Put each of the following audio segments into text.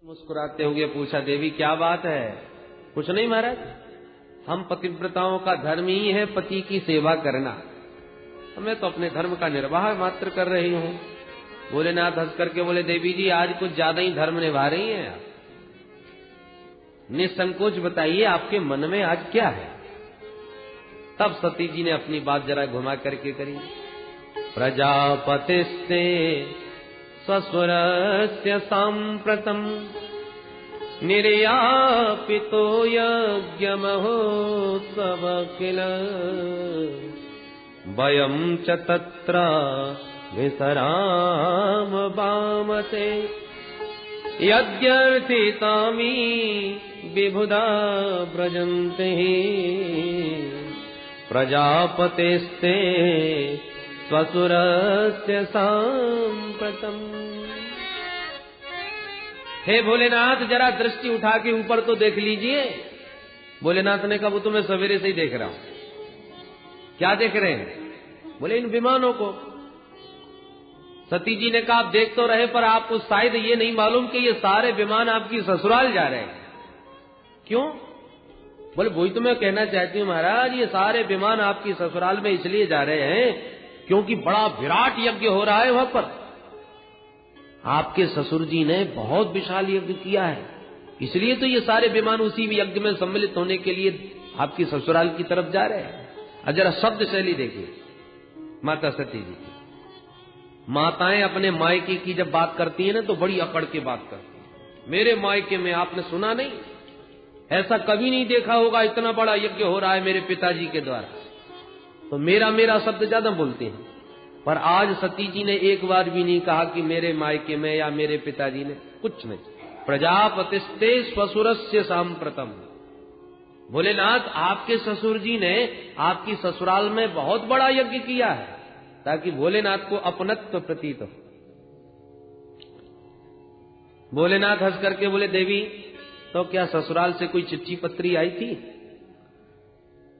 मुस्कुराते हुए पूछा, देवी क्या बात है? कुछ नहीं महाराज, हम पतिव्रताओं का धर्म ही है पति की सेवा करना, मैं तो अपने धर्म का निर्वाह मात्र कर रही हूँ। भोलेनाथ हंस करके बोले, देवी जी आज कुछ ज्यादा ही धर्म निभा रही हैं आप, निसंकोच बताइए आपके मन में आज क्या है? तब सती जी ने अपनी बात जरा घुमा करके करी। प्रजापतिस्ते स्वसुरस्य सांप्रतम् निर्यापितो यज्ञमहोत्सव किल वयं च तत्र विसराम वामते यज्ञर्थितामि विबुधा व्रजन्ते प्रजापतेस्ते स्वसुरस्य सांप्रतम्। हे भोलेनाथ जरा दृष्टि उठा के ऊपर तो देख लीजिए। भोलेनाथ ने कहा, वो तो मैं सवेरे से ही देख रहा हूं। क्या देख रहे हैं? बोले इन विमानों को। सती जी ने कहा, आप देख तो रहे पर आपको शायद ये नहीं मालूम कि ये सारे विमान आपकी ससुराल जा रहे हैं। क्यों? बोले वही तो मैं कहना चाहती हूँ महाराज, ये सारे विमान आपकी ससुराल में इसलिए जा रहे हैं क्योंकि बड़ा विराट यज्ञ हो रहा है वहां पर। आपके ससुर जी ने बहुत विशाल यज्ञ किया है, इसलिए तो ये सारे विमान उसी यज्ञ में सम्मिलित होने के लिए आपकी ससुराल की तरफ जा रहे हैं। और जरा शब्द शैली देखिए माता सती जी की। माताएं अपने मायके की जब बात करती है ना तो बड़ी अकड़ के बात करती है। मेरे मायके में आपने सुना नहीं, ऐसा कभी नहीं देखा होगा, इतना बड़ा यज्ञ हो रहा है मेरे पिताजी के द्वारा। तो मेरा शब्द ज्यादा बोलते हैं। पर आज सती जी ने एक बार भी नहीं कहा कि मेरे मायके में या मेरे पिताजी ने, कुछ नहीं। प्रजापतिस्ते स्वसुरस्य सांप्रतम। भोलेनाथ आपके ससुर जी ने आपकी ससुराल में बहुत बड़ा यज्ञ किया है ताकि भोलेनाथ को अपनत्व प्रतीत हो। भोलेनाथ हंस करके बोले, देवी तो क्या ससुराल से कोई चिट्ठी पत्री आई थी?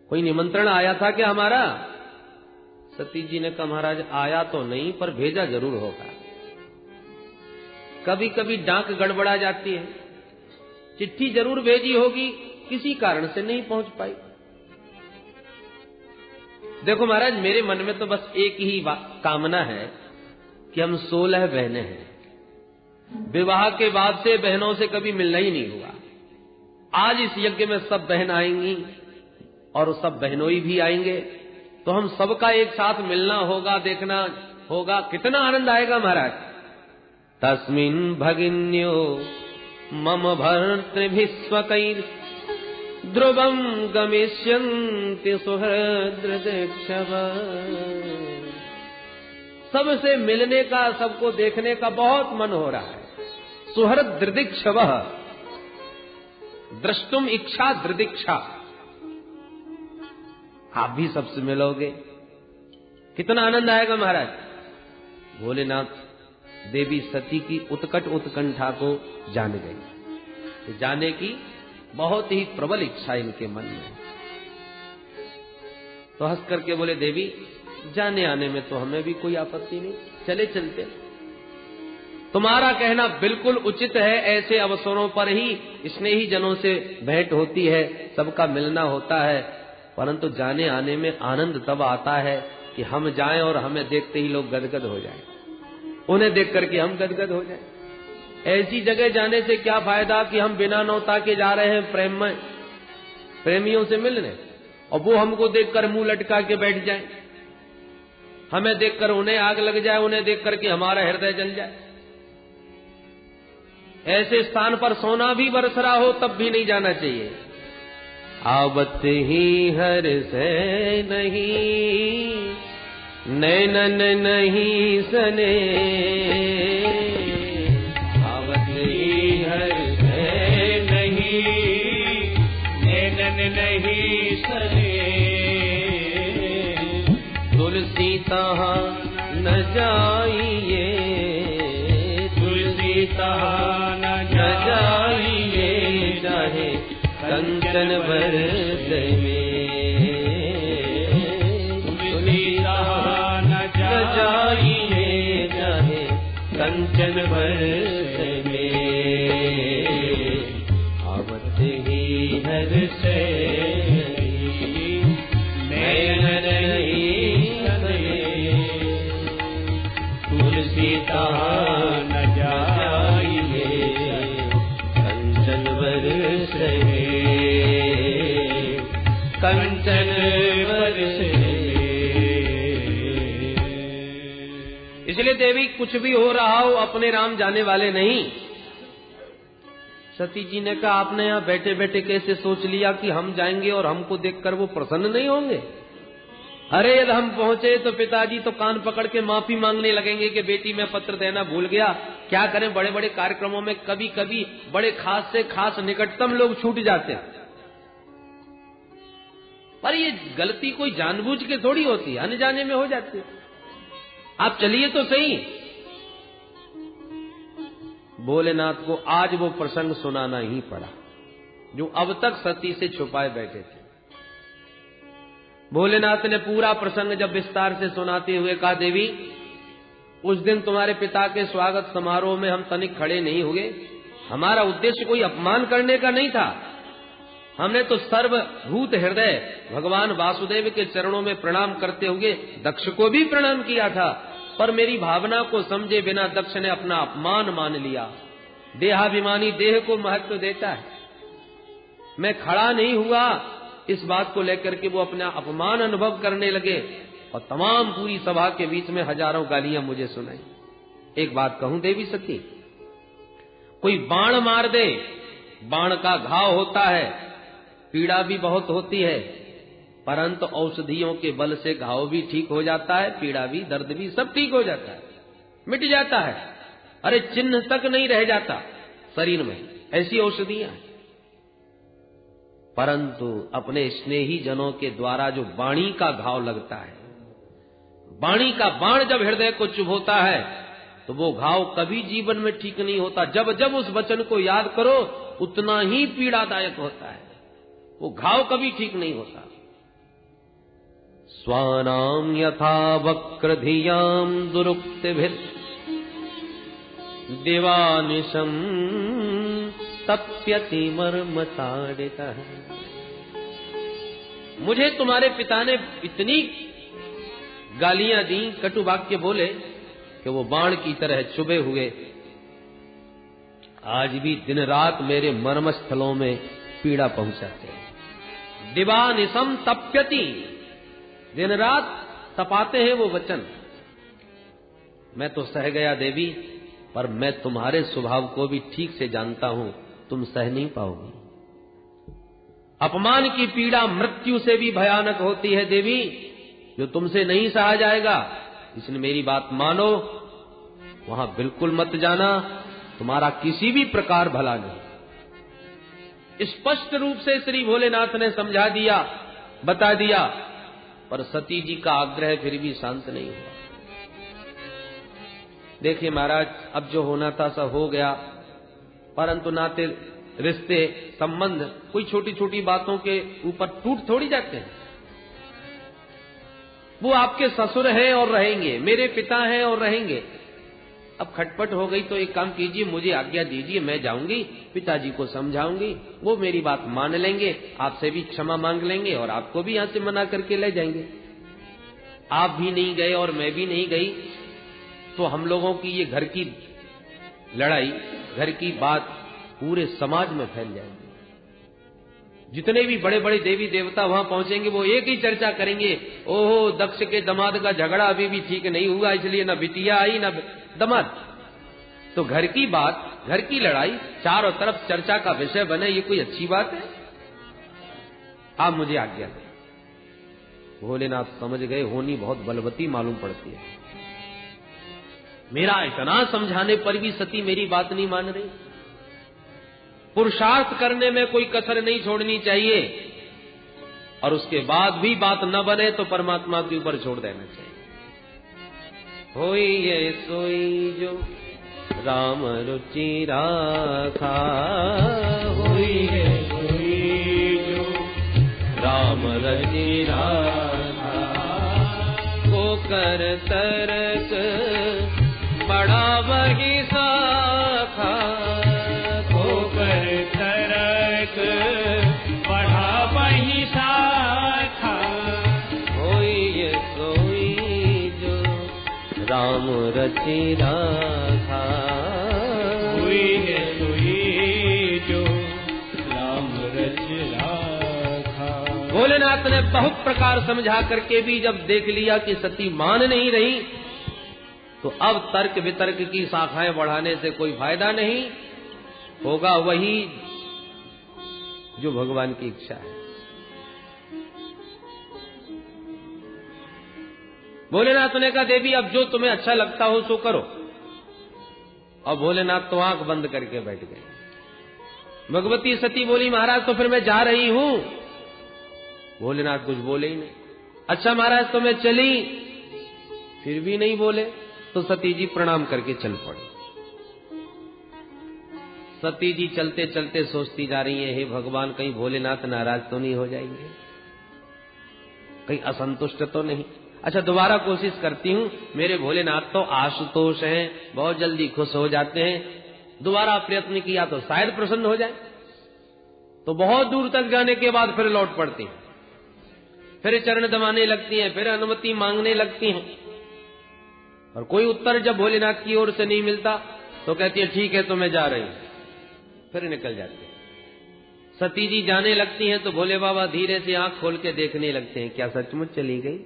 कोई निमंत्रण आया था क्या हमारा? सती जी ने कहा, महाराज आया तो नहीं पर भेजा जरूर होगा। कभी कभी डाक गड़बड़ा जाती है, चिट्ठी जरूर भेजी होगी, किसी कारण से नहीं पहुंच पाई। देखो महाराज, मेरे मन में तो बस एक ही कामना है कि हम 16 बहनें हैं। विवाह के बाद से बहनों से कभी मिलना ही नहीं हुआ। आज इस यज्ञ में सब बहन आएंगी और सब बहनोई भी आएंगे, तो हम सबका एक साथ मिलना होगा, देखना होगा, कितना आनंद आएगा महाराज। तस्मिन् भगिन्यो मम भर्तृभिस्वकैर् ध्रुवं गमिष्यन्ति सुहृद्रदिक्षव। सबसे मिलने का, सबको देखने का बहुत मन हो रहा है। सुहृद्रदिक्षव, द्रष्टुम इच्छा दृदिक्षा। आप भी सबसे मिलोगे, कितना आनंद आएगा महाराज। भोलेनाथ देवी सती की उत्कट उत्कंठा को जान गई। जाने की बहुत ही प्रबल इच्छा इनके मन में। तो हंस करके बोले, देवी जाने आने में तो हमें भी कोई आपत्ति नहीं, चले चलते। तुम्हारा कहना बिल्कुल उचित है। ऐसे अवसरों पर ही स्नेही जनों से भेंट होती है, सबका मिलना होता है। परंतु जाने आने में आनंद तब आता है कि हम जाएं और हमें देखते ही लोग गदगद हो जाएं, उन्हें देख करके हम गदगद हो जाएं। ऐसी जगह जाने से क्या फायदा कि हम बिना नौता के जा रहे हैं प्रेम में, प्रेमियों से मिलने, और वो हमको देखकर मुंह लटका के बैठ जाएं, हमें देखकर उन्हें आग लग जाए, उन्हें देख करके हमारा हृदय जल जाए। ऐसे स्थान पर सोना भी बरस रहा हो तब भी नहीं जाना चाहिए। आवत ही हर से नहीं नैनन नहीं सने, आवत ही हर से नहीं नैनन नहीं सने। तुलसी तहाँ न जाइए, तुलसी तहाँ न जाइए, चाहे कंचन बरस में। तुलसी तहाँ न जाइए, चाहे कंचन बरस में। आवत ही हर्ष नयन तुलसीता न जाइए कंचन वर्ष कंचन वर्ष। इसलिए देवी कुछ भी हो रहा हो अपने राम जाने वाले नहीं। सती जी ने कहा आपने यहां बैठे बैठे कैसे सोच लिया कि हम जाएंगे और हमको देखकर वो प्रसन्न नहीं होंगे? अरे यदि हम पहुंचे तो पिताजी तो कान पकड़ के माफी मांगने लगेंगे कि बेटी मैं पत्र देना भूल गया। क्या करें, बड़े बड़े कार्यक्रमों में कभी कभी बड़े खास से खास निकटतम लोग छूट जाते हैं। पर ये गलती कोई जानबूझ के थोड़ी होती है, अनजाने में हो जाती है। आप चलिए तो सही। भोलेनाथ को आज वो प्रसंग सुनाना ही पड़ा जो अब तक सती से छुपाए बैठे थे। भोलेनाथ ने पूरा प्रसंग जब विस्तार से सुनाते हुए कहा, देवी उस दिन तुम्हारे पिता के स्वागत समारोह में हम तनिक खड़े नहीं हुए। हमारा उद्देश्य कोई अपमान करने का नहीं था। हमने तो सर्वभूत हृदय भगवान वासुदेव के चरणों में प्रणाम करते हुए दक्ष को भी प्रणाम किया था। पर मेरी भावना को समझे बिना दक्ष ने अपना अपमान मान लिया। देहाभिमानी देह को महत्व देता है। मैं खड़ा नहीं हुआ इस बात को लेकर के वो अपना अपमान अनुभव करने लगे और तमाम पूरी सभा के बीच में हजारों गालियां मुझे सुनाई। एक बात कहूं देवी सती, कोई बाण मार दे, बाण का घाव होता है, पीड़ा भी बहुत होती है, परंतु औषधियों के बल से घाव भी ठीक हो जाता है, पीड़ा भी, दर्द भी सब ठीक हो जाता है, मिट जाता है। अरे चिन्ह तक नहीं रह जाता शरीर में, ऐसी औषधियां। परंतु अपने स्नेही जनों के द्वारा जो वाणी का घाव लगता है, वाणी का बाण जब हृदय को चुभोता है तो वो घाव कभी जीवन में ठीक नहीं होता। जब जब उस वचन को याद करो उतना ही पीड़ादायक होता है, वो घाव कभी ठीक नहीं होता। स्वानाम यथा वक्र धियाम दुरुक्तिभिः दिवानिशं तप्यति मर्मताडितः। मुझे तुम्हारे पिता ने इतनी गालियां दी, कटु वाक्य बोले कि वो बाण की तरह चुभे हुए आज भी दिन रात मेरे मर्म स्थलों में पीड़ा पहुंचाते हैं। दिवानिशं तप्यति, दिन रात तपाते हैं वो वचन। मैं तो सह गया देवी, पर मैं तुम्हारे स्वभाव को भी ठीक से जानता हूं, तुम सह नहीं पाओगी। अपमान की पीड़ा मृत्यु से भी भयानक होती है देवी, जो तुमसे नहीं सहा जाएगा। इसलिए मेरी बात मानो, वहां बिल्कुल मत जाना, तुम्हारा किसी भी प्रकार भला नहीं। स्पष्ट रूप से श्री भोलेनाथ ने समझा दिया, बता दिया, पर सती जी का आग्रह फिर भी शांत नहीं हुआ। देखिए महाराज, अब जो होना था सब हो गया, परंतु नाते रिश्ते संबंध कोई छोटी छोटी बातों के ऊपर टूट थोड़ी जाते हैं। वो आपके ससुर हैं और रहेंगे, मेरे पिता हैं और रहेंगे। अब खटपट हो गई तो एक काम कीजिए, मुझे आज्ञा दीजिए, मैं जाऊंगी, पिताजी को समझाऊंगी, वो मेरी बात मान लेंगे, आपसे भी क्षमा मांग लेंगे और आपको भी यहां से मना करके ले जाएंगे। आप भी नहीं गए और मैं भी नहीं गई तो हम लोगों की ये घर की लड़ाई, घर की बात पूरे समाज में फैल जाएगी। जितने भी बड़े बड़े देवी देवता वहां पहुंचेंगे वो एक ही चर्चा करेंगे, ओहो दक्ष के दामाद का झगड़ा अभी भी ठीक नहीं हुआ, इसलिए न बिटिया आई न दामाद। तो घर की बात, घर की लड़ाई चारों तरफ चर्चा का विषय बने, ये कोई अच्छी बात है? आप मुझे आज्ञा दें। भोलेनाथ समझ गए होनी बहुत बलवती मालूम पड़ती है। मेरा इतना समझाने पर भी सती मेरी बात नहीं मान रही। पुरुषार्थ करने में कोई कसर नहीं छोड़नी चाहिए, और उसके बाद भी बात न बने तो परमात्मा के ऊपर छोड़ देना चाहिए। होई ये सोई जो राम रुचि राखा, होई ये सोई जो राम रुचि राखा, को कर तरक बड़ा वही साखा, रचे राखा, हुई है सोई जो राम रच राखा। भोलेनाथ ने बहुत प्रकार समझा करके भी जब देख लिया कि सती मान नहीं रही, तो अब तर्क वितर्क की शाखाएं बढ़ाने से कोई फायदा नहीं होगा, वही जो भगवान की इच्छा है। भोलेनाथ ने कहा देवी अब जो तुम्हें अच्छा लगता हो सो करो। और भोलेनाथ तो आंख बंद करके बैठ गए। भगवती सती बोली महाराज तो फिर मैं जा रही हूं। भोलेनाथ कुछ बोले ही नहीं। अच्छा महाराज तो मैं चली, फिर भी नहीं बोले। तो सती जी प्रणाम करके चल पड़ी। सती जी चलते चलते सोचती जा रही है, हे भगवान कहीं भोलेनाथ नाराज तो नहीं हो जाएंगे, कहीं असंतुष्ट तो नहीं। अच्छा दोबारा कोशिश करती हूं, मेरे भोलेनाथ तो आशुतोष हैं, बहुत जल्दी खुश हो जाते हैं। दोबारा प्रयत्न किया तो शायद प्रसन्न हो जाए। तो बहुत दूर तक जाने के बाद फिर लौट पड़ती हैं, फिर चरण दबाने लगती हैं, फिर अनुमति मांगने लगती हैं। और कोई उत्तर जब भोलेनाथ की ओर से नहीं मिलता तो कहती है ठीक है तो मैं जा रही हूं, फिर निकल जाती है। सती जी जाने लगती हैं तो भोले बाबा धीरे से आंख खोल के देखने लगते हैं, क्या सचमुच चली गई?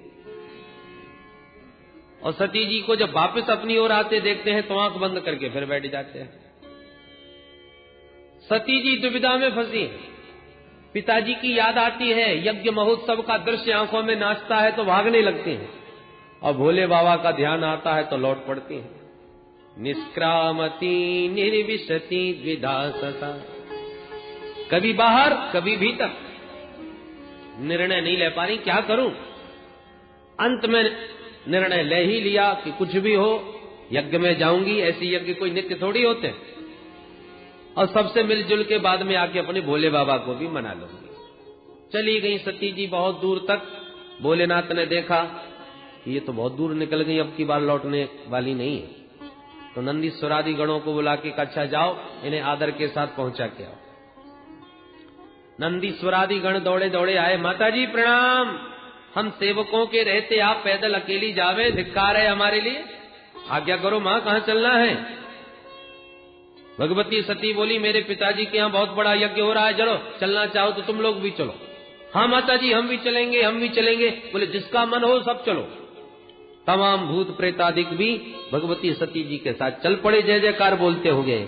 और सती जी को जब वापस अपनी ओर आते देखते हैं तो आंख बंद करके फिर बैठ जाते हैं। सती जी दुविधा में फंसी। पिताजी की याद आती है, यज्ञ महोत्सव का दृश्य आंखों में नाचता है तो भागने लगती हैं, और भोले बाबा का ध्यान आता है तो लौट पड़ती हैं। निष्क्रामती निर्विशति द्विधा सता, कभी बाहर कभी भीतर, निर्णय नहीं ले पा रही, क्या करूं? अंत में निर्णय ले ही लिया कि कुछ भी हो यज्ञ में जाऊंगी। ऐसे यज्ञ कोई नित्य थोड़ी होते हैं। और सबसे मिलजुल के बाद में आके अपने भोले बाबा को भी मना लूंगी। चली गई सती जी बहुत दूर तक। भोलेनाथ ने देखा ये तो बहुत दूर निकल गई, अब की बार लौटने वाली नहीं है। तो नंदीश्वरादि गणों को बुला के अच्छा जाओ इन्हें आदर के साथ पहुंचा के आओ। नंदीश्वरादि गण दौड़े दौड़े आए। माताजी प्रणाम, हम सेवकों के रहते आप पैदल अकेली जावे, धिक्कार है हमारे लिए, आज्ञा करो मां कहां चलना है? भगवती सती बोली मेरे पिताजी के यहाँ बहुत बड़ा यज्ञ हो रहा है, चलो चलना चाहो तो तुम लोग भी चलो। हाँ माताजी हम भी चलेंगे, हम भी चलेंगे। बोले जिसका मन हो सब चलो। तमाम भूत प्रेतादिक भी भगवती सती जी के साथ चल पड़े, जय जयकार बोलते हो गए।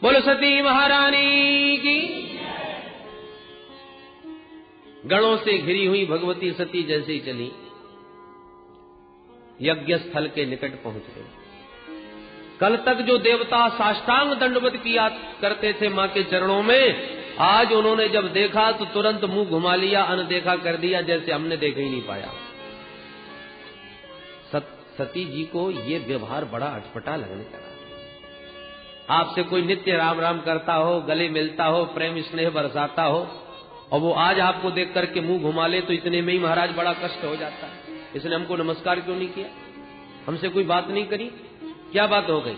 बोलो सती महारानी की। गणों से घिरी हुई भगवती सती जैसे ही चली, यज्ञ स्थल के निकट पहुंच गई। कल तक जो देवता साष्टांग दंडवत किया करते थे मां के चरणों में, आज उन्होंने जब देखा तो तुरंत मुंह घुमा लिया, अनदेखा कर दिया, जैसे हमने देख ही नहीं पाया। सती जी को ये व्यवहार बड़ा अटपटा लगने लगा। आपसे कोई नित्य राम राम करता हो, गले मिलता हो, प्रेम स्नेह बरसाता हो, और वो आज आपको देख करके मुंह घुमा ले तो इतने में ही महाराज बड़ा कष्ट हो जाता है। इसने हमको नमस्कार क्यों नहीं किया, हमसे कोई बात नहीं करी, क्या बात हो गई?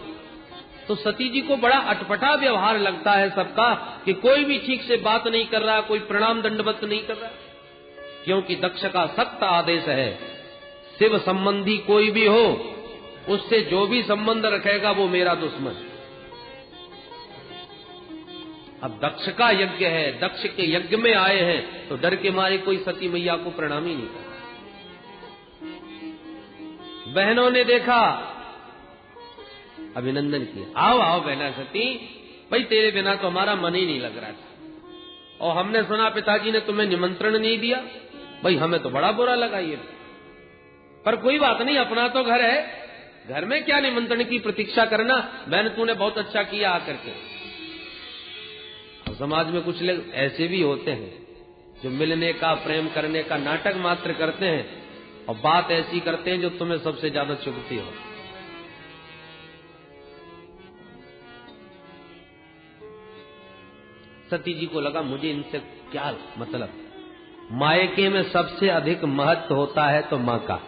तो सती जी को बड़ा अटपटा व्यवहार लगता है सबका, कि कोई भी ठीक से बात नहीं कर रहा, कोई प्रणाम दंडवत नहीं कर रहा। क्योंकि दक्ष का सख्त आदेश है, शिव संबंधी कोई भी हो उससे जो भी संबंध रखेगा वो मेरा दुश्मन। अब दक्ष का यज्ञ है, दक्ष के यज्ञ में आए हैं, तो डर के मारे कोई सती मैया को प्रणाम ही नहीं कर। बहनों ने देखा, अभिनंदन किया, आओ आओ बहना सती, भाई तेरे बिना तो हमारा मन ही नहीं लग रहा था, और हमने सुना पिताजी ने तुम्हें निमंत्रण नहीं दिया। भाई हमें तो बड़ा बुरा लगा ये, पर कोई बात नहीं, अपना तो घर है, घर में क्या निमंत्रण की प्रतीक्षा करना। बहन तूने बहुत अच्छा किया आकर के। समाज में कुछ लोग ऐसे भी होते हैं जो मिलने का, प्रेम करने का नाटक मात्र करते हैं, और बात ऐसी करते हैं जो तुम्हें सबसे ज्यादा चुभती हो। सती जी को लगा मुझे इनसे क्या मतलब, मायके में सबसे अधिक महत्व होता है तो मां का,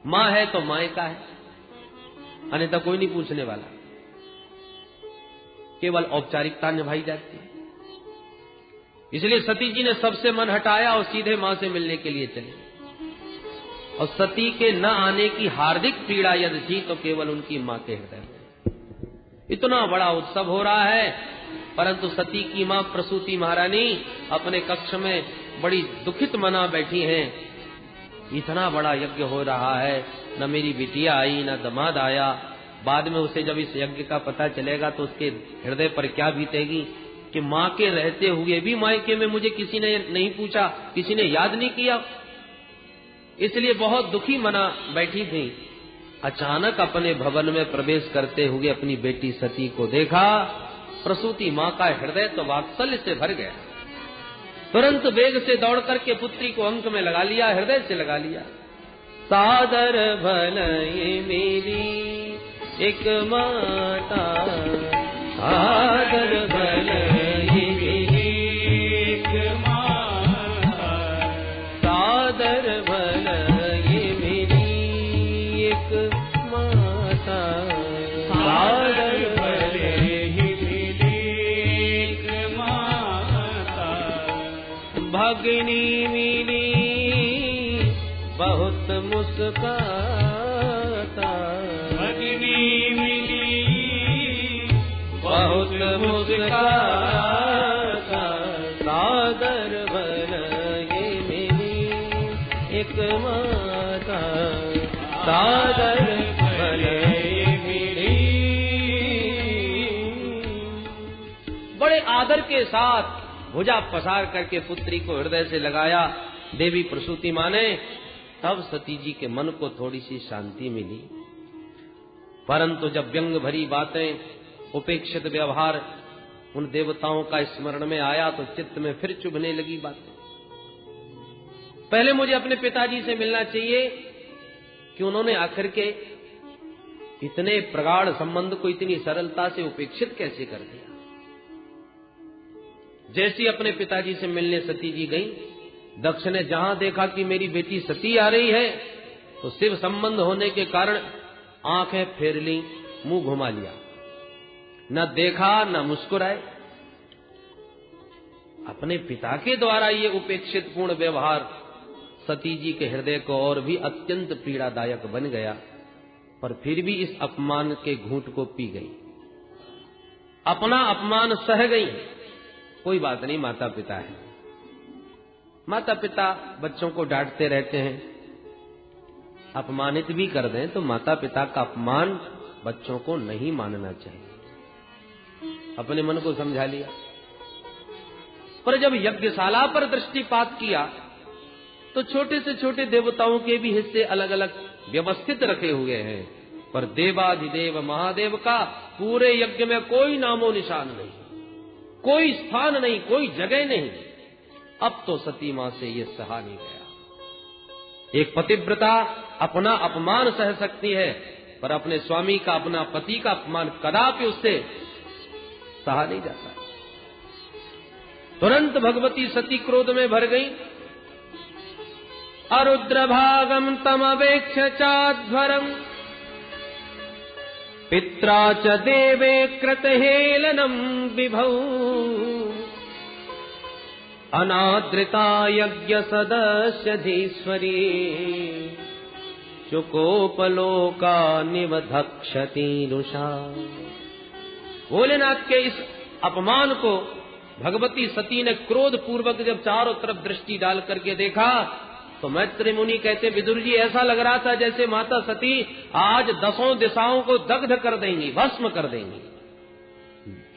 मां है तो मायका है, अन्यथा कोई नहीं पूछने वाला, केवल औपचारिकता निभाई जाती है। इसलिए सती जी ने सबसे मन हटाया और सीधे मां से मिलने के लिए चले। और सती के न आने की हार्दिक पीड़ा यदि थी तो केवल उनकी मां के हृदय में। इतना बड़ा उत्सव हो रहा है, परंतु सती की मां प्रसूति महारानी अपने कक्ष में बड़ी दुखित मना बैठी हैं। इतना बड़ा यज्ञ हो रहा है, न मेरी बिटिया आई न दामाद आया। बाद में उसे जब इस यज्ञ का पता चलेगा तो उसके हृदय पर क्या बीतेगी कि मां के रहते हुए भी मायके में मुझे किसी ने नहीं पूछा, किसी ने याद नहीं किया। इसलिए बहुत दुखी मना बैठी थी। अचानक अपने भवन में प्रवेश करते हुए अपनी बेटी सती को देखा। प्रसूति मां का हृदय तो वात्सल्य से भर गया। तुरंत वेग से दौड़ करके पुत्री को अंक में लगा लिया, हृदय से लगा लिया। सादर भलई मेरी एक माता, सादर भलई मेरी एक माता, सादर भलई मेरी एक माता, सादर भलई मेरी एक माता। भगिनी मिली बहुत मुस्काता, भगिनी मिली बहुत मुस्काता, सादर भलई मेरी एक माता, सादर भलई मेरी। बड़े आदर के साथ भुजा पसार करके पुत्री को हृदय से लगाया देवी प्रसूति मां ने। तब सती जी के मन को थोड़ी सी शांति मिली, परंतु जब व्यंग भरी बातें, उपेक्षित व्यवहार उन देवताओं का स्मरण में आया तो चित्त में फिर चुभने लगी बातें। पहले मुझे अपने पिताजी से मिलना चाहिए कि उन्होंने आखिर के इतने प्रगाढ़ संबंध को इतनी सरलता से उपेक्षित कैसे कर दिया। जैसी अपने पिताजी से मिलने सती जी गई, दक्ष ने जहां देखा कि मेरी बेटी सती आ रही है तो शिव संबंध होने के कारण आंखें फेर ली, मुंह घुमा लिया, न देखा न मुस्कुराए। अपने पिता के द्वारा ये उपेक्षित पूर्ण व्यवहार सती जी के हृदय को और भी अत्यंत पीड़ादायक बन गया, पर फिर भी इस अपमान के घूंट को पी गई, अपना अपमान सह गई। कोई बात नहीं, माता पिता है। माता पिता बच्चों को डांटते रहते हैं, अपमानित भी कर दें तो माता पिता का अपमान बच्चों को नहीं मानना चाहिए। अपने मन को समझा लिया। पर जब यज्ञशाला पर दृष्टिपात किया तो छोटे से छोटे देवताओं के भी हिस्से अलग अलग व्यवस्थित रखे हुए हैं, पर देवाधिदेव महादेव का पूरे यज्ञ में कोई नामो निशान नहीं, कोई स्थान नहीं, कोई जगह नहीं। अब तो सती मां से ये सहा नहीं गया। एक पतिव्रता अपना अपमान सह सकती है, पर अपने स्वामी का, अपना पति का अपमान कदापि उससे सहा नहीं जाता। तुरंत भगवती सती क्रोध में भर गई। अरुद्र भागम तमवेक्ष चाध्वरम पित्रा च देवे कृत हेलनम विभौ अनादृता यज्ञ सदस्य धीश्वरी चुकोपलोका निवधक्षति नुषा। भोलेनाथ के इस अपमान को भगवती सती ने क्रोध पूर्वक जब चारों तरफ दृष्टि डाल करके देखा तो मैत्री मुनि कहते, विदुर जी ऐसा लग रहा था जैसे माता सती आज 10 दिशाओं को दग्ध कर देंगी, भस्म कर देंगी।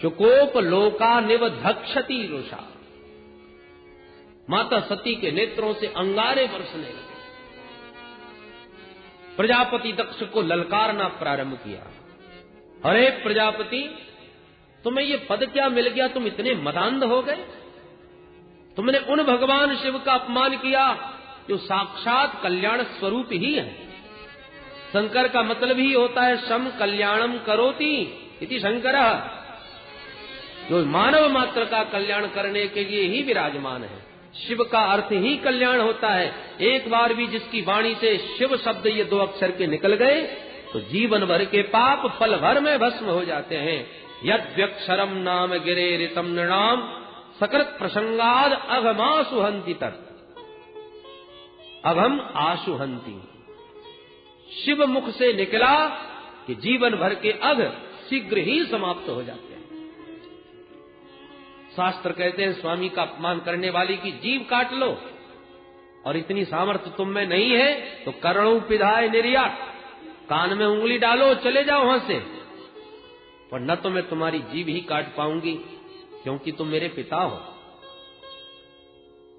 चुकोप लोका निवधक्षति रुषा। माता सती के नेत्रों से अंगारे बरसने लगे। प्रजापति दक्ष को ललकारना प्रारंभ किया, अरे प्रजापति, तुम्हें ये पद क्या मिल गया? तुम इतने मदान्ध हो गए? तुमने उन भगवान शिव का अपमान किया जो साक्षात कल्याण स्वरूप ही है। शंकर का मतलब ही होता है शम कल्याणम करोति इति शंकरः, जो मानव मात्र का कल्याण करने के लिए ही विराजमान है। शिव का अर्थ ही कल्याण होता है। एक बार भी जिसकी वाणी से शिव शब्द ये 2 अक्षर के निकल गए तो जीवन भर के पाप पल भर में भस्म हो जाते हैं। यद्व्यक्षरम नाम गिरे ऋतम नृणाम सकृत प्रसंगाद अघमा सुहंति तत्। अब हम आशुहंती, शिव मुख से निकला कि जीवन भर के अघ शीघ्र ही समाप्त हो जाते हैं। शास्त्र कहते हैं स्वामी का अपमान करने वाली की जीभ काट लो, और इतनी सामर्थ्य तुम में नहीं है तो करणों पिधाय निर्यात, कान में उंगली डालो चले जाओ वहां से, पर न तो मैं तुम्हारी जीभ ही काट पाऊंगी क्योंकि तुम मेरे पिता हो,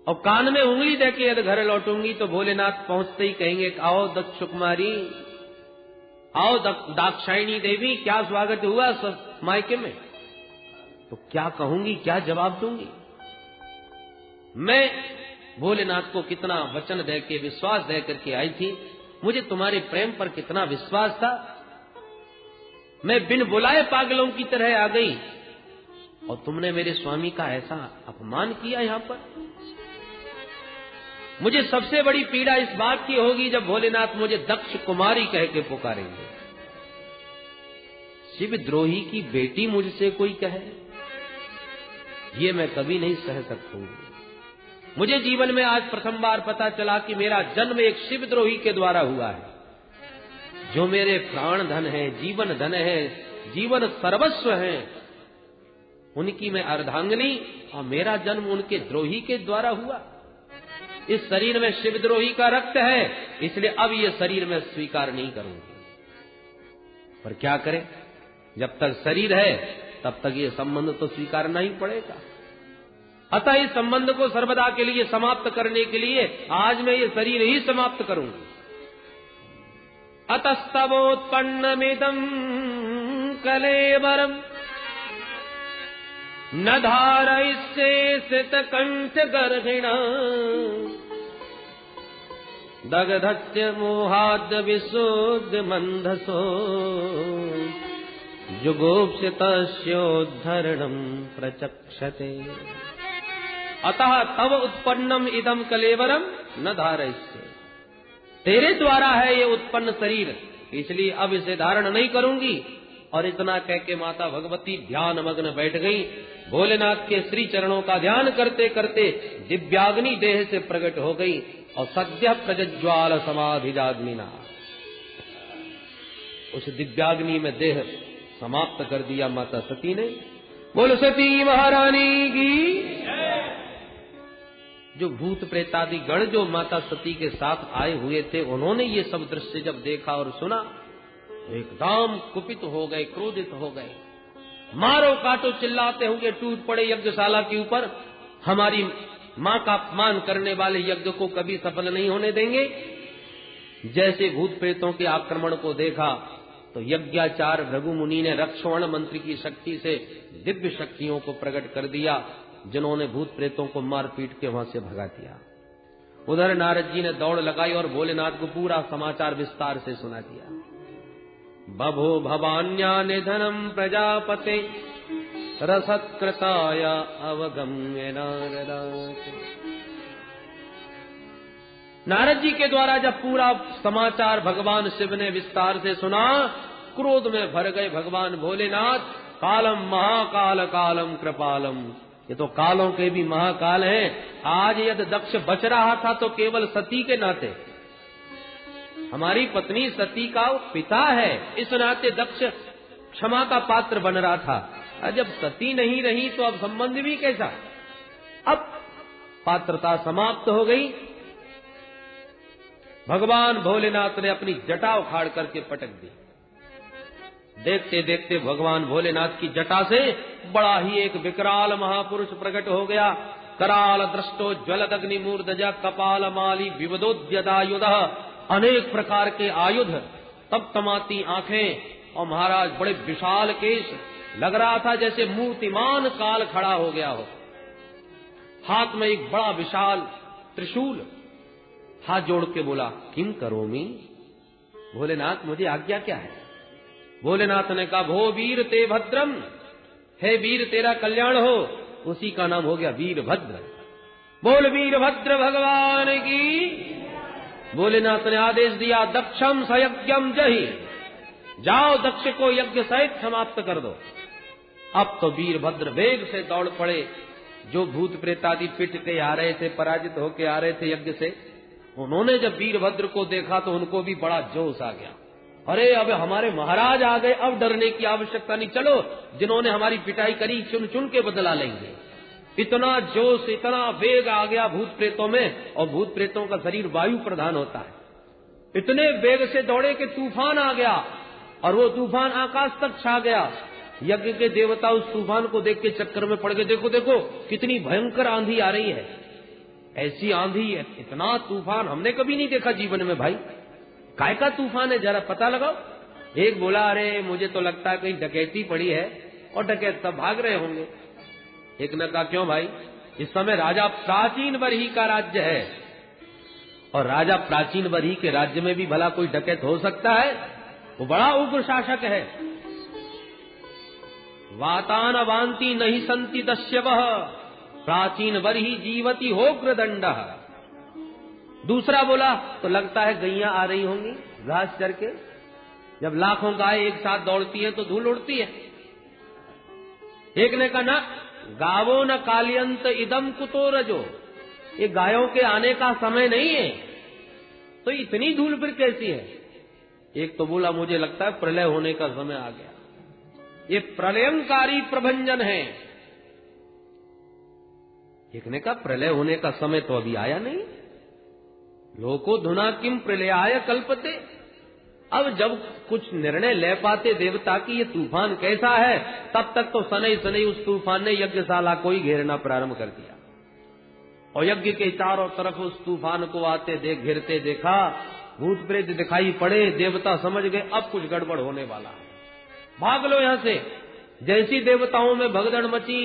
और कान में उंगली देके यदि घर लौटूंगी तो भोलेनाथ पहुंचते ही कहेंगे आओ दक्ष कुमारी, आओ दाक्षायणी देवी, क्या स्वागत हुआ सब मायके में। तो क्या कहूंगी, क्या जवाब दूंगी। मैं भोलेनाथ को कितना वचन देके विश्वास दे करके आई थी, मुझे तुम्हारे प्रेम पर कितना विश्वास था, मैं बिन बुलाए पागलों की तरह आ गई और तुमने मेरे स्वामी का ऐसा अपमान किया। यहां पर मुझे सबसे बड़ी पीड़ा इस बात की होगी जब भोलेनाथ मुझे दक्ष कुमारी कह के पुकारेंगे। शिवद्रोही की बेटी मुझसे कोई कहे, ये मैं कभी नहीं सह सकूंगी। मुझे जीवन में आज प्रथम बार पता चला कि मेरा जन्म एक शिवद्रोही के द्वारा हुआ है, जो मेरे प्राण धन है, जीवन धन है, जीवन सर्वस्व है, उनकी मैं अर्धांगिनी, और मेरा जन्म उनके द्रोही के द्वारा हुआ। इस शरीर में शिवद्रोही का रक्त है, इसलिए अब ये शरीर में स्वीकार नहीं करूंगी। पर क्या करें, जब तक शरीर है तब तक ये संबंध तो स्वीकारना ही पड़ेगा। अतः इस संबंध को सर्वदा के लिए समाप्त करने के लिए आज मैं ये शरीर ही समाप्त करूंगी। अतस्तवोत्पन्नमिदं कलेवरम न धारयिष्ये श्रितकंठ गर्भिणा दग्धस्य मोहाद्य विशोद्य मंधसो जुगोप्सितस्योद्धरणं प्रचक्षते। अतः तव उत्पन्नम इदम कलेवरम न धारयिष्ये, तेरे द्वारा है ये उत्पन्न शरीर, इसलिए अब इसे धारण नहीं करूंगी। और इतना कह के माता भगवती ध्यान मग्न बैठ गई। भोलेनाथ के श्री चरणों का ध्यान करते करते दिव्याग्नि देह से प्रकट हो गई और सद्य प्रज्ज्वाल समाधिजाग्निना, उस दिव्याग्नि में देह समाप्त कर दिया माता सती ने। बोल सती महारानी की। जो भूत प्रेतादि गण जो माता सती के साथ आए हुए थे, उन्होंने ये सब दृश्य जब देखा और सुना, एकदम कुपित हो गए, क्रोधित हो गए, मारो काटो चिल्लाते हुए टूट पड़े यज्ञशाला के ऊपर। हमारी मां का अपमान करने वाले यज्ञ को कभी सफल नहीं होने देंगे। जैसे भूत प्रेतों के आक्रमण को देखा तो यज्ञाचार्य भृगु मुनि ने रक्षवण मंत्र की शक्ति से दिव्य शक्तियों को प्रकट कर दिया, जिन्होंने भूत प्रेतों को मार पीट के वहां से भगा दिया। उधर नारद जी ने दौड़ लगाई और भोलेनाथ को पूरा समाचार विस्तार से सुना दिया। बभो भवान्या निधनम प्रजापते रसत्कृताय अवगम्य नारदाते। नारद जी के द्वारा जब पूरा समाचार भगवान शिव ने विस्तार से सुना, क्रोध में भर गए भगवान भोलेनाथ। कालम महाकाल कालम कृपालम, ये तो कालों के भी महाकाल हैं। आज यदि दक्ष बच रहा था तो केवल सती के नाते, हमारी पत्नी सती का पिता है, इस नाते दक्ष क्षमा का पात्र बन रहा था। जब सती नहीं रही तो अब संबंध भी कैसा। अब पात्रता समाप्त हो गई। भगवान भोलेनाथ ने अपनी जटा उखाड़ करके पटक दी। देखते देखते भगवान भोलेनाथ की जटा से बड़ा ही एक विकराल महापुरुष प्रकट हो गया। कराल दृष्टो ज्वलदग्नि मूर्धजा कपाल माली विवदोद्यदायुध, अनेक प्रकार के आयुध, तमतमाती आंखें और महाराज बड़े विशाल केश। लग रहा था जैसे मूर्तिमान काल खड़ा हो गया हो। हाथ में एक बड़ा विशाल त्रिशूल। हाथ जोड़ के बोला, किम करोमि? भोलेनाथ मुझे आज्ञा क्या है? भोलेनाथ ने कहा, भो वीर ते भद्रम, हे वीर तेरा कल्याण हो। उसी का नाम हो गया वीरभद्र। बोल वीरभद्र भगवान की। भोलेनाथ ने आदेश दिया, दक्षम सयज्ञम जहि, जाओ दक्ष को यज्ञ सहित समाप्त कर दो। अब तो वीरभद्र वेग से दौड़ पड़े। जो भूत प्रेतादि पिट के आ रहे थे, पराजित होके आ रहे थे यज्ञ से, उन्होंने जब वीरभद्र को देखा तो उनको भी बड़ा जोश आ गया। अरे अब हमारे महाराज आ गए, अब डरने की आवश्यकता नहीं, चलो जिन्होंने हमारी पिटाई करी चुन चुन के बदला लेंगे। इतना जोश, इतना वेग आ गया भूत प्रेतों में, और भूत प्रेतों का शरीर वायु प्रधान होता है। इतने वेग से दौड़े कि तूफान आ गया, और वो तूफान आकाश तक छा गया। यज्ञ के देवता उस तूफान को देख के चक्कर में पड़ गए, देखो देखो कितनी भयंकर आंधी आ रही है, ऐसी आंधी, इतना तूफान हमने कभी नहीं देखा जीवन में। भाई काय का तूफान है, जरा पता लगाओ। एक बोला, अरे मुझे तो लगता है कहीं डकैती पड़ी है, और डकैत सब भाग रहे होंगे। एक ने कहा, क्यों भाई, इस समय राजा प्राचीन बरही का राज्य है, और राजा प्राचीन बरही के राज्य में भी भला कोई डकैत हो सकता है? वो बड़ा उग्र शासक है। वातान वांति नहीं संति दस्यवः, प्राचीन बरही जीवती होग्र दंड। दूसरा बोला, तो लगता है गैया आ रही होंगी घास चर के, जब लाखों गाय एक साथ दौड़ती है तो धूल उड़ती है। एक ने कहा, ना गावो न कालियंत इदम कुतो रजो, ये गायों के आने का समय नहीं है, तो इतनी धूल फिर कैसी है? एक तो बोला, मुझे लगता है प्रलय होने का समय आ गया, ये प्रलयंकारी प्रभंजन है। एक ने कहा, प्रलय होने का समय तो अभी आया नहीं, लोको धुना किम प्रलयाय कल्पते। अब जब कुछ निर्णय ले पाते देवता की ये तूफान कैसा है, तब तक तो सनई सनई उस तूफान ने यज्ञशाला को ही घेरना प्रारंभ कर दिया, और यज्ञ के चारों तरफ उस तूफान को आते देख घिरते देखा, भूत प्रेत दिखाई पड़े। देवता समझ गए अब कुछ गड़बड़ होने वाला है, भाग लो यहां से। जैसी देवताओं में भगदड़ मची,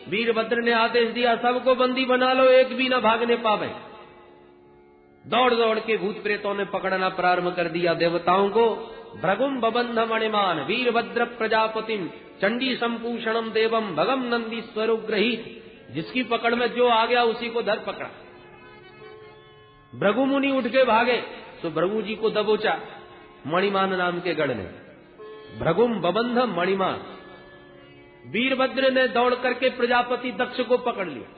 वीरभद्र ने आदेश दिया, सबको बंदी बना लो, एक भी न भागने पावे। दौड़ दौड़ के भूत प्रेतों ने पकड़ना प्रारंभ कर दिया देवताओं को। भृगुम बबंध मणिमान वीरभद्र प्रजापतिम चंडी संपूषणम देवम भगम नंदी स्वरुग्रहित, जिसकी पकड़ में जो आ गया उसी को धर पकड़ा। भृगु मुनि उठ के भागे तो भृगु जी को दबोचा मणिमान नाम के गढ़ ने। भृगुम बबंध मणिमान, वीरभद्र ने दौड़ करके प्रजापति दक्ष को पकड़ लिया।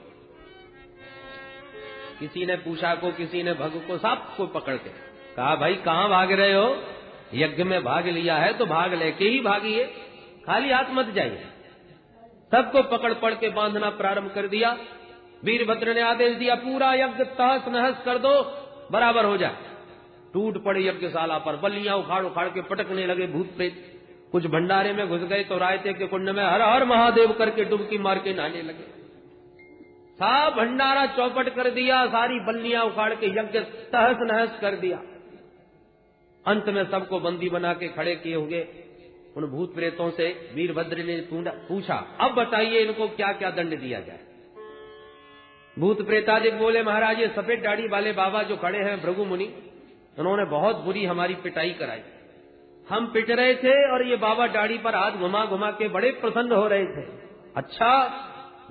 किसी ने पूषा को, किसी ने भग को, सबको पकड़ के कहा, भाई कहां भाग रहे हो? यज्ञ में भाग लिया है तो भाग लेके ही भागिए, खाली हाथ मत जाइए। सबको पकड़ पड़ के बांधना प्रारंभ कर दिया। वीरभद्र ने आदेश दिया, पूरा यज्ञ तहस नहस कर दो, बराबर हो जाए। टूट पड़े यज्ञशाला पर, बल्लियां उखाड़ उखाड़ के पटकने लगे भूत प्रेत। कुछ भंडारे में घुस गए तो रायते के कुंड में हर हर महादेव करके डुबकी मार के नहाने लगे। सब भंडारा चौपट कर दिया, सारी बल्लियां उखाड़ के यज्ञ तहस नहस कर दिया। अंत में सबको बंदी बना के खड़े किए हुए उन भूत प्रेतों से वीरभद्र ने पूछा, अब बताइए इनको क्या क्या दंड दिया जाए। भूत प्रेतादिक बोले, महाराज ये सफेद दाढ़ी वाले बाबा जो खड़े हैं भृगु मुनि, उन्होंने बहुत बुरी हमारी पिटाई कराई। हम पिट रहे थे और ये बाबा दाढ़ी पर हाथ घुमा घुमा के बड़े प्रसन्न हो रहे थे। अच्छा,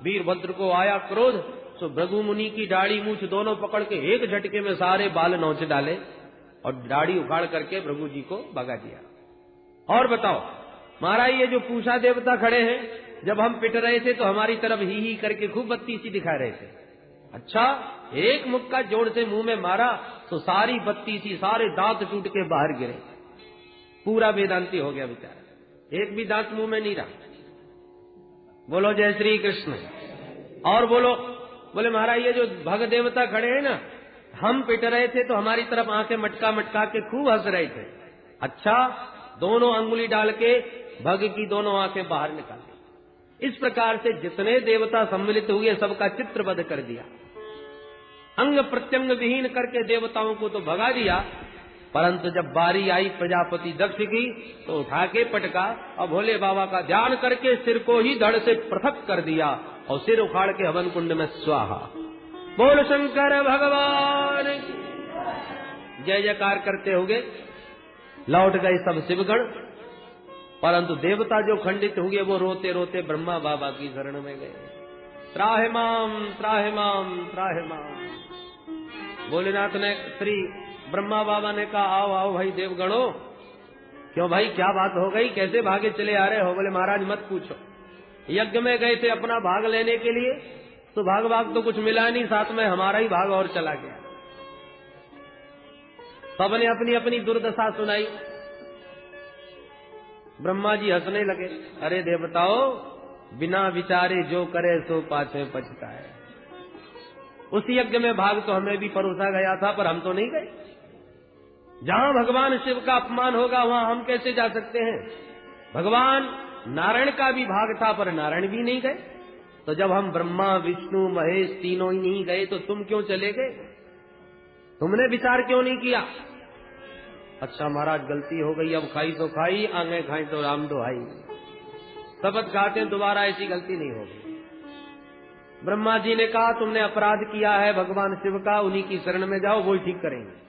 वीरभद्र को आया क्रोध, तो भृगु मुनि की दाढ़ी मूछ दोनों पकड़ के एक झटके में सारे बाल नोच डाले और दाढ़ी उखाड़ करके भृगु जी को भगा दिया। और बताओ महाराज, ये जो पूषा देवता खड़े हैं, जब हम पिट रहे थे तो हमारी तरफ ही करके खूब बत्ती सी दिखा रहे थे। अच्छा, एक मुक्का जोर से मुंह में मारा तो सारी बत्ती सी, सारे दांत टूट के बाहर गिरे। पूरा वेदांती हो गया बेचारा, एक भी दांत मुंह में नहीं रहा। बोलो जय श्री कृष्ण। और बोले महाराज ये जो भग देवता खड़े हैं ना, हम पिट रहे थे तो हमारी तरफ आंखें मटका मटका के खूब हंस रहे थे। अच्छा, दोनों अंगुली डाल के भग की दोनों आंखें बाहर निकाली। इस प्रकार से जितने देवता सम्मिलित हुए सबका चित्रबद्ध कर दिया, अंग प्रत्यंग विहीन करके देवताओं को तो भगा दिया। परंतु जब बारी आई प्रजापति दक्ष की तो उठा के पटका और भोले बाबा का ध्यान करके सिर को ही धड़ से पृथक कर दिया और सिर उखाड़ के हवन कुंड में स्वाहा। बोल शंकर भगवान की जय जयकार करते हुए लौट गए सब शिवगण। परंतु देवता जो खंडित हुए वो रोते रोते ब्रह्मा बाबा की शरण में गए। त्राहि माम त्राहि माम त्राहि माम। भोलेनाथ ने, श्री ब्रह्मा बाबा ने कहा, आओ आओ भाई देवगणों। क्यों भाई, क्या बात हो गई, कैसे भागे चले आ रहे हो? बोले महाराज मत पूछो, यज्ञ में गए थे अपना भाग लेने के लिए, तो भाग भाग तो कुछ मिला नहीं, साथ में हमारा ही भाग और चला गया। सबने अपनी अपनी दुर्दशा सुनाई। ब्रह्मा जी हंसने लगे, अरे देवताओं, बिना विचारे जो करे सो पाछे पछताए। उस यज्ञ में भाग तो हमें भी परोसा गया था, पर हम तो नहीं गए। जहां भगवान शिव का अपमान होगा वहां हम कैसे जा सकते हैं? भगवान नारायण का भी भाग था, पर नारायण भी नहीं गए। तो जब हम ब्रह्मा विष्णु महेश तीनों ही नहीं गए तो तुम क्यों चले गए? तुमने विचार क्यों नहीं किया? अच्छा महाराज, गलती हो गई, अब खाई तो खाई, आगे खाई तो राम दुहाई। शपथ खाते हैं दोबारा ऐसी गलती नहीं होगी। ब्रह्मा जी ने कहा, तुमने अपराध किया है भगवान शिव का, उन्हीं की शरण में जाओ, वो ही ठीक करेंगे।